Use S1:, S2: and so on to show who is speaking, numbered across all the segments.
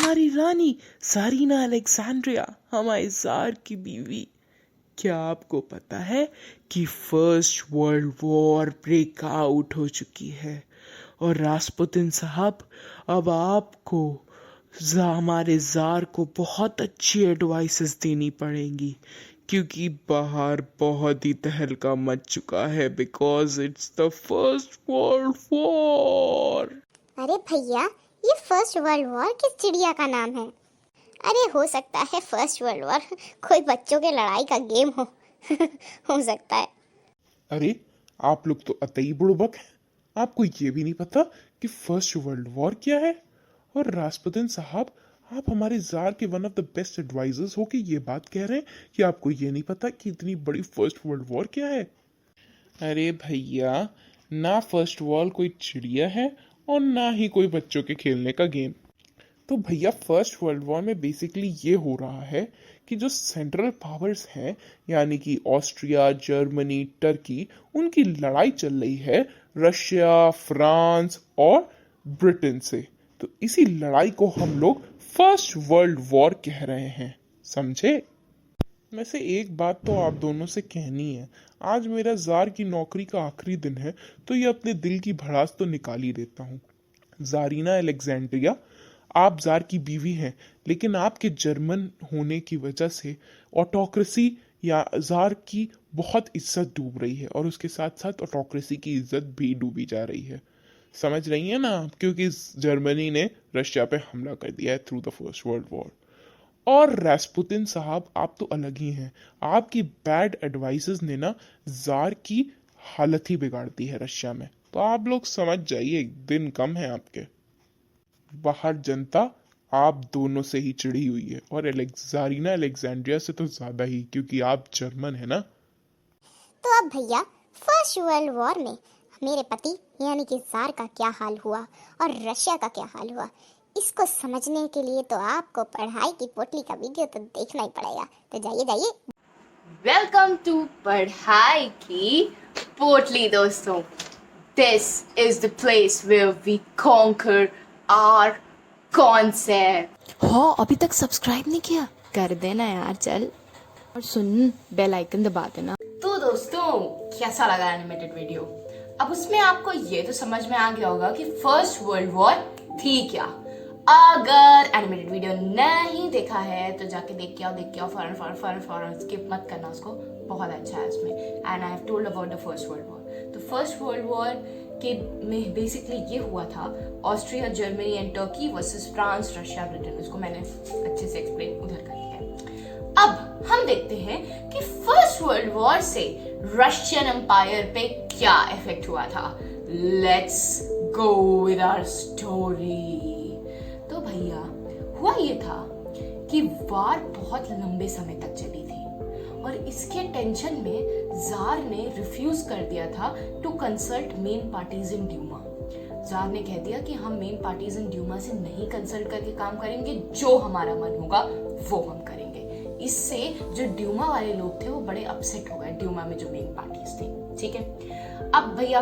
S1: हमारी रानी जारीना अलेक्जेंड्रिया, हमारे जार की बीवी। क्या आपको पता है कि first world war break out हो चुकी है और रास्पुतिन साहब, अब आपको हमारे जार को बहुत अच्छी एडवाइसेस देनी पड़ेंगी क्योंकि बाहर बहुत ही तहलका मच चुका है because it's the first world war.
S2: अरे भैया, ये फर्स्ट वर्ल्ड वॉर किस चिड़िया का नाम है? अरे हो सकता है फर्स्ट वर्ल्ड वॉर कोई बच्चों के लड़ाई का गेम हो हो सकता है।
S3: अरे आप लोग तो अतई बुड़बक हैं, आपको ये भी नहीं पता कि फर्स्ट वर्ल्ड वॉर क्या है। और रास्पुतिन साहब, आप हमारे जार के one of the best advisers हो के ये बात कह रहे हैं कि आपको ये नहीं पता कि इतनी बड़ी फर्स्ट वर्ल्ड वॉर क्या है।
S1: अरे भैया, ना फर्स्ट वॉर कोई चिड़िया है और ना ही कोई बच्चों के खेलने का गेम। तो भैया, फर्स्ट वर्ल्ड वॉर में बेसिकली ये हो रहा है कि जो सेंट्रल पावर्स हैं यानी कि ऑस्ट्रिया, जर्मनी, टर्की, उनकी लड़ाई चल रही है रशिया, फ्रांस और ब्रिटेन से। तो इसी लड़ाई को हम लोग फर्स्ट वर्ल्ड वॉर कह रहे हैं, समझे? वैसे एक बात तो आप दोनों से कहनी है, आज मेरा जार की नौकरी का आखिरी दिन है तो ये अपने दिल की भड़ास तो निकाल ही देता हूँ। जारीना अलेक्जेंड्रिया, आप जार की बीवी हैं, लेकिन आपके जर्मन होने की वजह से ऑटोक्रेसी या जार की बहुत इज्जत डूब रही है और उसके साथ साथ ऑटोक्रेसी की इज्जत भी डूबी जा रही है। समझ रही है ना आप? क्योंकि जर्मनी ने रशिया पे हमला कर दिया है through the first world war. और रास्पुतिन साहब, आप तो अलग ही हैं। आपकी बैड एडवाइसेस ने ना जार की हालत ही बिगाड़ दी है रशिया में। तो आप लोग समझ जाइए, दिन कम है आपके। बाहर जनता आप दोनों से ही चिढ़ी हुई है और जारीना अलेक्जेंड्रिया से तो ज्यादा ही, क्योंकि आप जर्मन है ना।
S2: तो अब भैया, फर्स्ट वर्ल्ड वॉर में मेरे पति यानी कि जार का क्या हाल हुआ और रशिया का क्या हाल हुआ, इसको समझने के लिए तो आपको पढ़ाई की पोटली का वीडियो तो देखना ही पड़ेगा। तो जाइए जाइए।
S4: वेलकम टू पढ़ाई की पोटली दोस्तों। This is the place where we conquer our concept.
S5: हाँ, अभी तक सब्सक्राइब नहीं किया? कर देना यार, चल। और सुन, बेल आइकन दबा देना।
S4: तो दोस्तों, कैसा लगा एनिमेटेड वीडियो? अब उसमें आपको ये तो समझ में आ गया होगा कि फर्स्ट वर्ल्ड वॉर थी क्या। अगर एनिमेटेड वीडियो नहीं देखा है तो जाके देख के आओ फौरन स्किप मत करना उसको, बहुत अच्छा है उसमें। And I have told about the first world war. तो फर्स्ट वर्ल्ड वॉर के में बेसिकली ये हुआ था, Austria, Germany and Turkey versus France, Russia, Britain. उसको मैंने अच्छे से एक्सप्लेन उधर कर दिया है। अब हम देखते हैं कि फर्स्ट वर्ल्ड वॉर से रशियन एम्पायर पे क्या इफेक्ट हुआ था। Let's go with our story. तो भैया, हुआ ये था कि वार बहुत लंबे समय तक चली थी और इसके टेंशन में जार ने रिफ्यूज कर दिया था to consult main parties in Duma. Tsar ने कह दिया कि हम मेन पार्टीज इन ड्यूमा से नहीं कंसल्ट करके काम करेंगे, जो हमारा मन होगा वो हम करेंगे। इससे जो ड्यूमा वाले लोग थे वो बड़े अपसेट हो गए, ड्यूमा में जो मेन पार्टीज थी। ठीक है, अब भैया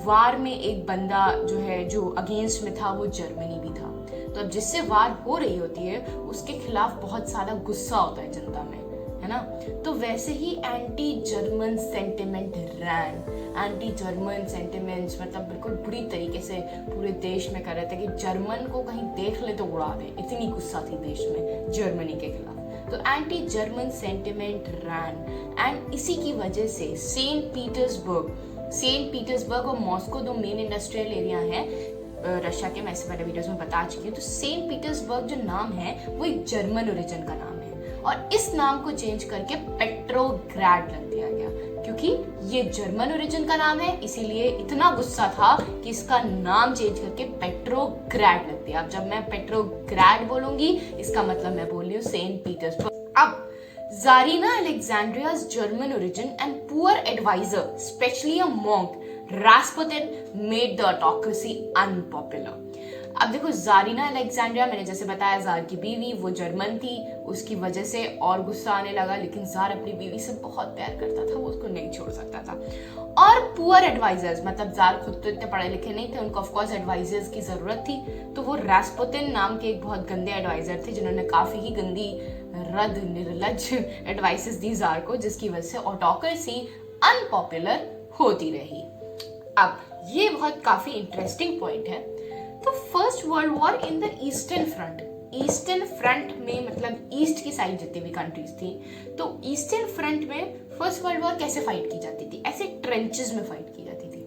S4: वार में एक बंदा जो है जो अगेंस्ट में था वो जर्मनी भी था। तो अब जिससे वार हो रही होती है उसके खिलाफ बहुत सारा गुस्सा होता है जनता में, है ना। तो वैसे ही एंटी जर्मन सेंटिमेंट रैन। एंटी जर्मन सेंटिमेंट्स मतलब बिल्कुल बुरी तरीके से पूरे देश में कर रहे थे कि जर्मन को कहीं देख ले तो उड़ा दे, इतनी गुस्सा थी देश में जर्मनी के खिलाफ। तो anti German sentiment ran and इसी की वजह से सेंट पीटर्सबर्ग और मॉस्को दो मेन इंडस्ट्रियल एरिया हैं रशिया के। मैं इससे पहले वीडियोस में बता चुकी हूँ। तो सेंट पीटर्सबर्ग जो नाम है वो एक जर्मन ओरिजिन का नाम है और इस नाम को चेंज करके पेट्रोग्राड रख दिया गया क्योंकि ये जर्मन ओरिजिन का नाम है, इसीलिए इतना गुस्सा था कि इसका नाम चेंज करके पेट्रोग्राड रख दिया। अब जब मैं पेट्रोग्राड बोलूंगी इसका मतलब मैं बोल रही हूँ सेंट पीटर्सबर्ग। अब जारीना अलेक्जेंड्रिया's German origin and poor advisor, especially a monk, Rasputin, made the autocracy unpopular. अब देखो जारीना अलेक्जेंड्रिया, मैंने जैसे बताया जार की बीवी, वो जर्मन थी, उसकी वजह से और गुस्सा आने लगा, लेकिन जार अपनी बीवी से बहुत प्यार करता था, वो उसको नहीं छोड़ सकता था। और पुअर एडवाइजर्स, मतलब जार खुद तो इतने पढ़े लिखे नहीं थे, उनको ऑफकोर्स एडवाइजर्स की जरूरत थी, तो वो रास्पुतिन नाम के एक बहुत गंदे एडवाइजर थे जिन्होंने काफी ही गंदी रद निर्लज एडवाइसेस दी जार को, जिसकी वजह से ऑटोक्रेसी अनपॉपुलर होती रही। अब ये बहुत काफी इंटरेस्टिंग पॉइंट है। तो first world war in the eastern front में, मतलब ईस्ट की साइड जितनी भी कंट्रीज थी, तो ईस्टर्न फ्रंट में फर्स्ट वर्ल्ड वॉर कैसे फाइट की जाती थी? ऐसे ट्रेंचेस में फाइट की जाती थी।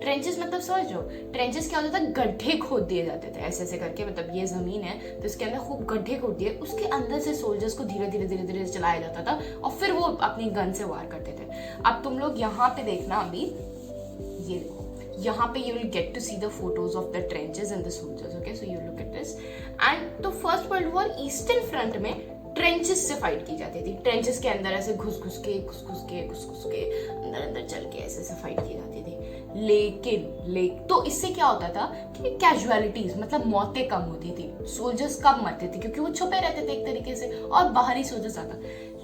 S4: ट्रेंचेस मतलब समझ लो, ट्रेंचेस क्या होता था, गड्ढे खोद दिए जाते थे ऐसे ऐसे करके, मतलब ये जमीन है तो इसके अंदर खूब गड्ढे खोद दिए, उसके अंदर से सोल्जर्स को धीरे धीरे चलाया जाता था और फिर वो अपनी गन से वार करते थे। अब तुम लोग यहाँ पे देखना, अभी ये देखो, यहाँ पे you will get to see the photos of the trenches and the soldiers, okay, so you look at this, and तो first world war eastern front में ट्रेंचेस से फाइट की जाती थी। ट्रेंचेस के अंदर ऐसे घुस घुस के अंदर चल के ऐसे फाइट की जाती थी। लेकिन तो इससे क्या होता था कि कैजुअलिटीज, मतलब मौतें कम होती थी, सोल्जर्स कम मरते थे क्योंकि वो छुपे रहते थे एक तरीके से, और बाहरी सोल्जर्स ज्यादा।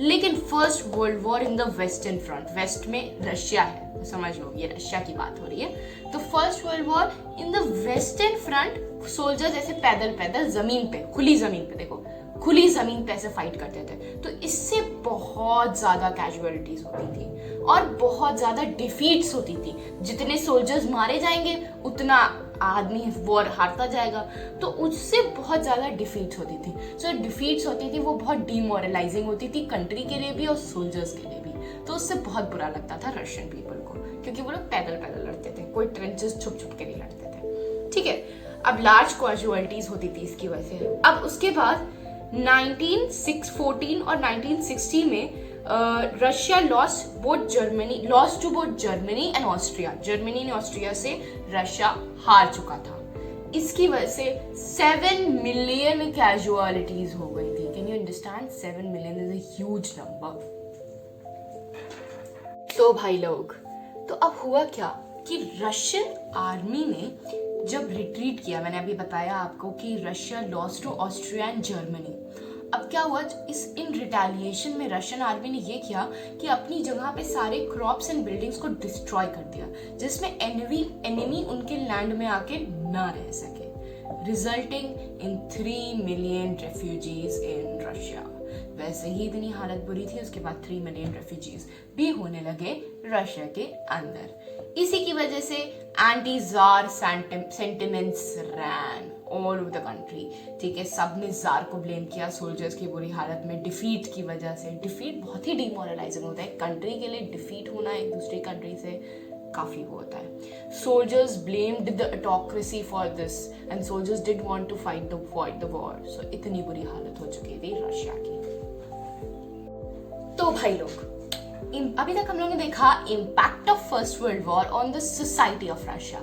S4: लेकिन first world war in the western front, west में रशिया है, तो समझ लो ये रशिया की बात हो रही है। तो first world war in the western front, soldiers ऐसे पैदल जमीन पे, खुली जमीन पे, देखो खुली जमीन पे ऐसे फाइट करते थे, तो इससे बहुत ज्यादा कैजुअलिटीज होती थी और बहुत ज्यादा डिफीट्स होती थी। जितने सोल्जर्स मारे जाएंगे उतना आदमी वॉर हारता जाएगा, तो उससे बहुत ज्यादा डिफीट्स होती थी। जो डिफीट्स होती थी वो बहुत डिमोरलाइजिंग होती थी कंट्री के लिए भी और सोल्जर्स के लिए भी, तो उससे बहुत बुरा लगता था रशियन पीपल को, क्योंकि वो लोग पैदल लड़ते थे, कोई ट्रेंचेस छुप के नहीं लड़ते थे। ठीक है, अब लार्ज कैजुअलिटीज होती थी इसकी वजह से। अब उसके बाद 1914 और 1960 में Russia lost to both Germany and Austria. Germany ने ऑस्ट्रिया से रशिया हार चुका था। इसकी वजह से 7 मिलियन कैजुअलिटीज हो गई थी। Can you understand? 7 million is a huge number. तो भाई लोग, तो अब हुआ क्या कि रशियन आर्मी ने जब रिट्रीट किया, मैंने अभी बताया आपको कि Russia lost to Austria and Germany. अब क्या हुआ, इन रिटेलिएशन में रशियन आर्मी ने ये किया कि अपनी जगह पे सारे क्रॉप्स एंड बिल्डिंग्स को डिस्ट्रॉय कर दिया, जिसमें एनिमी उनके लैंड में आके ना रह सके, resulting in 3 million refugees in Russia. वैसे ही इतनी हालत बुरी थी, उसके बाद 3 मिलियन रेफ्यूजीज भी होने लगे रशिया के अंदर। इसी की वजह से anti czar sentiments ran all over the country. ठीक है, सबने जार को ब्लेम किया सोल्जर्स की बुरी हालत में, डिफीट की वजह से। डिफीट बहुत ही डिमोरलाइजिंग होता है कंट्री के लिए, डिफीट होना एक दूसरी कंट्री से काफी वो होता है। Soldiers blamed the autocracy for this and soldiers did want to fight the war. So इतनी बुरी हालत हो चुकी थी रशिया की। तो भाई लोग, अभी तक हम लोगों ने देखा impact of first world war on the society of Russia.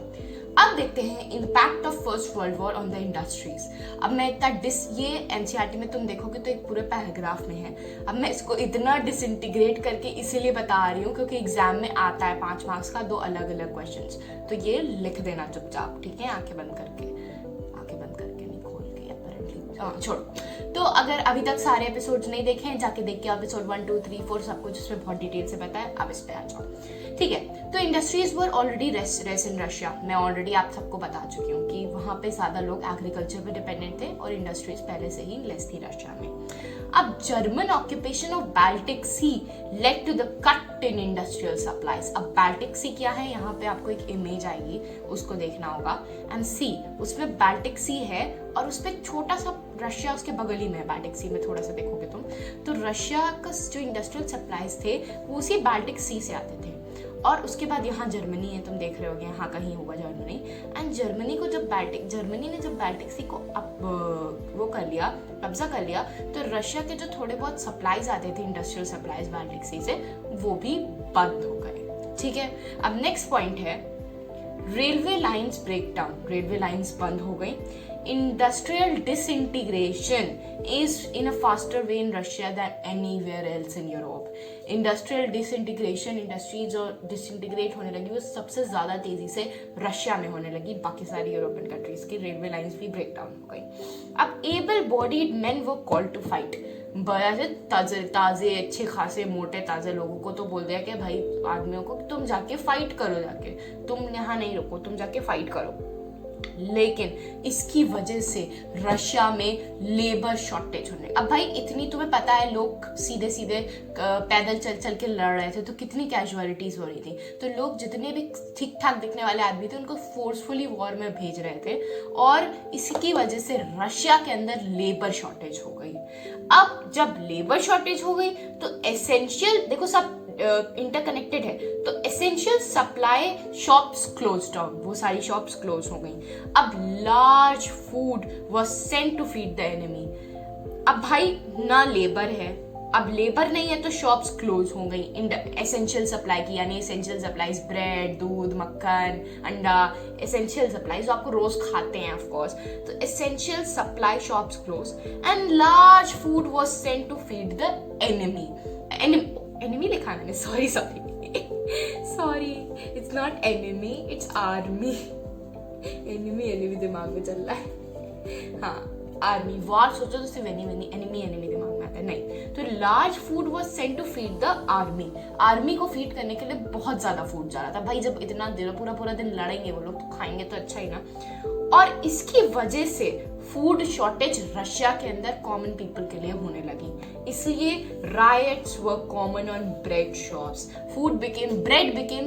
S4: अब देखते हैं impact of first world war on the industries. अब मैं इतना ये एनसीईआरटी में तुम देखोगे तो एक पूरे पैराग्राफ में है। अब मैं इसको इतना डिसइंटीग्रेट करके इसीलिए बता रही हूँ क्योंकि एग्जाम में आता है 5 मार्क्स का 2 अलग अलग क्वेश्चंस, तो ये लिख देना चुपचाप, ठीक है, आंखें बंद करके नहीं खोल के अपेरेंटली, छोड़ो। तो अगर अभी तक सारे एपिसोड्स नहीं देखे हैं, जाके देख के एपिसोड 1, 2, 3, 4 सब कुछ उसमें बहुत डिटेल से बताया। अब इस पे आ जाओ, ठीक है। तो industries were already race in Russia. मैं ऑलरेडी आप सबको बता चुकी हूँ कि वहां पे ज्यादा लोग एग्रीकल्चर पे डिपेंडेंट थे और इंडस्ट्रीज पहले से ही लेस थी रशिया में। अब German occupation of Baltic Sea led to the cut in industrial supplies. अब बाल्टिक सी क्या है, यहाँ पे आपको एक इमेज आएगी, उसको देखना होगा। एंड सी, उसमें बाल्टिक सी है और उसपे छोटा सा रशिया उसके बगल ही में है। बाल्टिक सी में थोड़ा सा देखोगे तुम तो रशिया का जो इंडस्ट्रियल सप्लाईज थे वो उसी बाल्टिक सी से आते थे। और उसके बाद यहाँ जर्मनी है, तुम देख रहे होगे यहाँ कहीं होगा जर्मनी। एंड जर्मनी ने जब बाल्टिक सी को वो कर लिया, कब्जा कर लिया, तो रशिया के जो थोड़े बहुत सप्लाईज आते थे, इंडस्ट्रियल सप्लाईज बाल्टिक सी से, वो भी बंद हो गए। ठीक है, अब नेक्स्ट पॉइंट है railway lines break down. Railway lines बंद हो गई। industrial disintegration is in a faster way in Russia than anywhere else in Europe. Industrial disintegration, industries जो डिसइंटीग्रेट होने लगी वो सबसे ज्यादा तेजी से रशिया में होने लगी, बाकी सारी यूरोपियन कंट्रीज की रेलवे लाइंस भी ब्रेक डाउन हो गई। अब एबल बॉडीड मेन वो कॉल टू फाइट, बड़े ताजे अच्छे खासे मोटे ताजे लोगों को तो बोल दिया कि भाई आदमियों को तुम जाके फाइट करो, जाके तुम यहाँ नहीं रुको, तुम जाके फाइट करो। लेकिन इसकी वजह से रशिया में लेबर शॉर्टेज होने, अब भाई इतनी तुम्हें पता है लोग सीधे सीधे पैदल चल चल के लड़ रहे थे तो कितनी कैजुअलिटीज हो रही थी, तो लोग जितने भी ठीक ठाक दिखने वाले आदमी थे उनको फोर्सफुली वॉर में भेज रहे थे और इसकी वजह से रशिया के अंदर लेबर शॉर्टेज हो गई। अब जब लेबर शॉर्टेज हो गई तो एसेंशियल, देखो सब इंटरकनेक्टेड है, तो essential supply shops close down, वो सारी शॉप्स क्लोज हो गई। अब large food was sent to feed the enemy. अब भाई ना लेबर है, अब लेबर नहीं है तो शॉप्स क्लोज हो गई एसेंशियल सप्लाई की, यानी एसेंशियल सप्लाईज ब्रेड, दूध, मक्खन, अंडा, एसेंशियल सप्लाईज जो आपको रोज खाते हैं ऑफ कोर्स, तो essential supply shops close and large food was sent to feed the enemy. Enemy लिखा है मैंने, sorry it's not enemy, it's army. Enemy दिमाग में चल रहा है, हाँ आर्मी, वॉर सोचो तो सिर्फ एनिमी दिमाग में आता है, नहीं। तो large food was sent to feed the army, army को फीड करने के लिए बहुत ज्यादा फूड जा रहा था। भाई जब इतना दिन पूरा दिन लड़ेंगे वो लोग तो खाएंगे तो अच्छा ही ना। और इसकी वजह से फूड शॉर्टेज रशिया के अंदर कॉमन पीपल के लिए होने लगी, इसलिए riots were common on bread shops. Bread became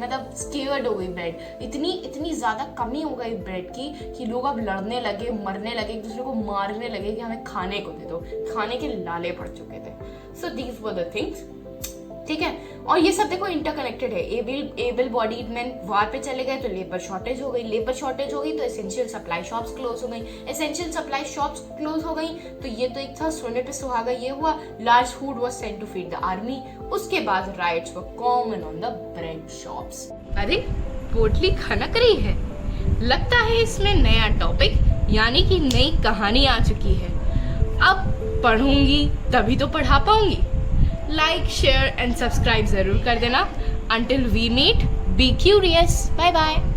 S4: मतलब स्केयर्ड हो गई ब्रेड, इतनी ज्यादा कमी हो गई ब्रेड की कि लोग अब लड़ने लगे, मरने लगे, एक दूसरे को मारने लगे कि हमें खाने को दे दो, खाने के लाले पड़ चुके थे। So these were the things, ठीक है। और ये सब देखो इंटरकनेक्टेड है। एबल बॉडीड मैन वॉर पे चले गए तो लेबर शॉर्टेज हो गई, तो एसेंशियल सप्लाई शॉप्स क्लोज हो गई, एसेंशियल सप्लाई शॉप्स क्लोज हो गई, तो ये तो एक था सोने पे सुहागा, ये हुआ। Large food was sent to feed the army, उसके बाद riots were common on the bread shops.
S5: अरे पोटली खनक रही है, लगता है इसमें नया टॉपिक यानी कि नई कहानी आ चुकी है। अब पढ़ूंगी तभी तो पढ़ा पाऊंगी। लाइक, शेयर एंड सब्सक्राइब जरूर कर देना। Until we meet, be curious. Bye bye.